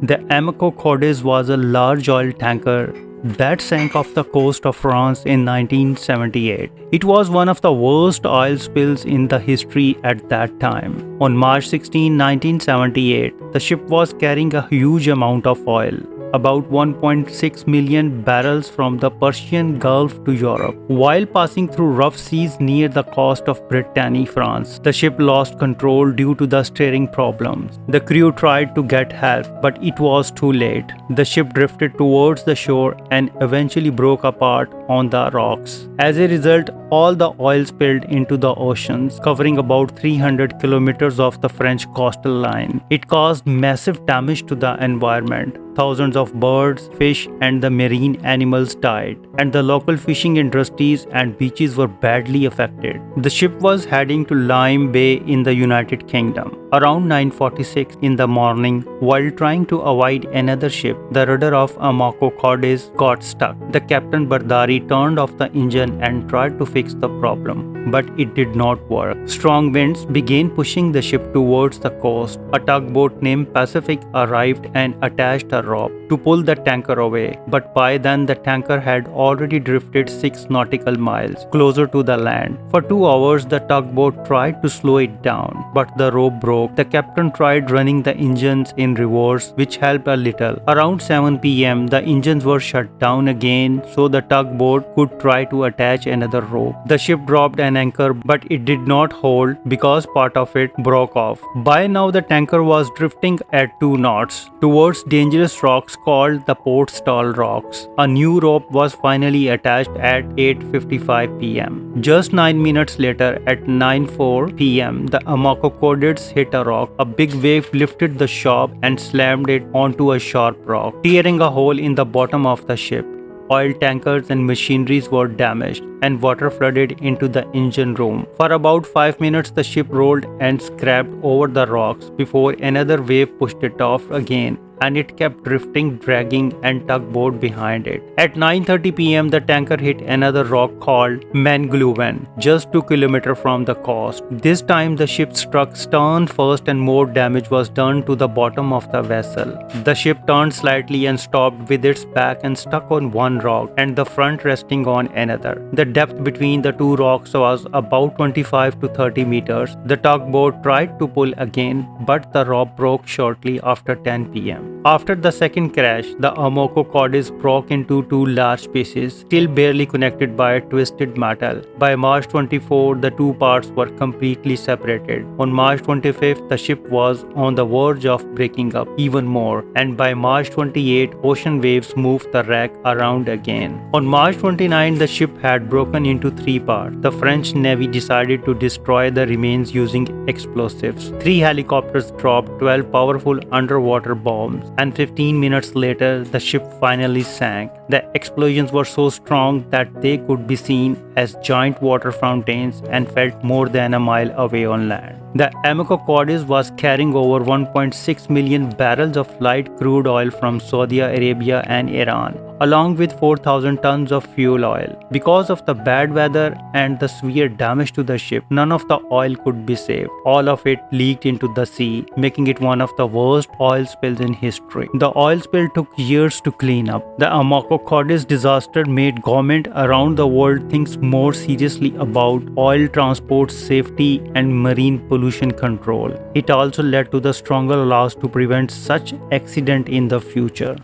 The Amoco Cadiz was a large oil tanker that sank off the coast of France in 1978. It was one of the worst oil spills in the history at that time. On March 16, 1978, the ship was carrying a huge amount of oil, about 1.6 million barrels from the Persian Gulf to Europe. While passing through rough seas near the coast of Brittany, France, the ship lost control due to the steering problems. The crew tried to get help, but it was too late. The ship drifted towards the shore and eventually broke apart on the rocks. As a result, all the oil spilled into the oceans, covering about 300 kilometers of the French coastal line. It caused massive damage to the environment. Thousands of birds, fish, and the marine animals died, and the local fishing industries and beaches were badly affected. The ship was heading to Lyme Bay in the United Kingdom. Around 9:46 in the morning, while trying to avoid another ship, the rudder of Amoco Cadiz got stuck. The captain Bardari turned off the engine and tried to fix the problem, but it did not work. Strong winds began pushing the ship towards the coast. A tugboat named Pacific arrived and attached a rope to pull the tanker away, but by then the tanker had already drifted 6 nautical miles closer to the land. For 2 hours, the tugboat tried to slow it down, but the rope broke. The captain tried running the engines in reverse, which helped a little. Around 7 p.m., the engines were shut down again, so the tugboat could try to attach another rope. The ship dropped an anchor, but it did not hold because part of it broke off. By now, the tanker was drifting at 2 knots towards dangerous rocks called the port stall rocks. A new rope was finally attached at 8:55 p.m. Just 9 minutes later, at 9:04 p.m., the Amoco Cadiz hit a rock. A big wave lifted the shop and slammed it onto a sharp rock, tearing a hole in the bottom of the ship. Oil tankers and machineries were damaged, and water flooded into the engine room. For about 5 minutes, the ship rolled and scraped over the rocks before another wave pushed it off again, and it kept drifting, dragging and tugboat behind it. At 9:30 p.m., the tanker hit another rock called Mangluven, just 2 kilometers from the coast. This time, the ship struck stern first and more damage was done to the bottom of the vessel. The ship turned slightly and stopped with its back and stuck on one rock and the front resting on another. The depth between the two rocks was about 25 to 30 meters. The tugboat tried to pull again, but the rope broke shortly after 10 p.m. After the second crash, the Amoco Cadiz broke into 2 large pieces, still barely connected by a twisted metal. By March 24, the 2 parts were completely separated. On March 25th, the ship was on the verge of breaking up even more, and by March 28, ocean waves moved the wreck around again. On March 29, the ship had broken into 3 parts. The French Navy decided to destroy the remains using explosives. 3 helicopters dropped 12 powerful underwater bombs, and 15 minutes later, the ship finally sank. The explosions were so strong that they could be seen as giant water fountains and felt more than a mile away on land. The Amoco Cadiz was carrying over 1.6 million barrels of light crude oil from Saudi Arabia and Iran, along with 4,000 tons of fuel oil. Because of the bad weather and the severe damage to the ship, none of the oil could be saved. All of it leaked into the sea, making it one of the worst oil spills in history. The oil spill took years to clean up. The Amoco Cadiz disaster made government around the world think more seriously about oil transport safety and marine pollution control. It also led to the stronger laws to prevent such accident in the future.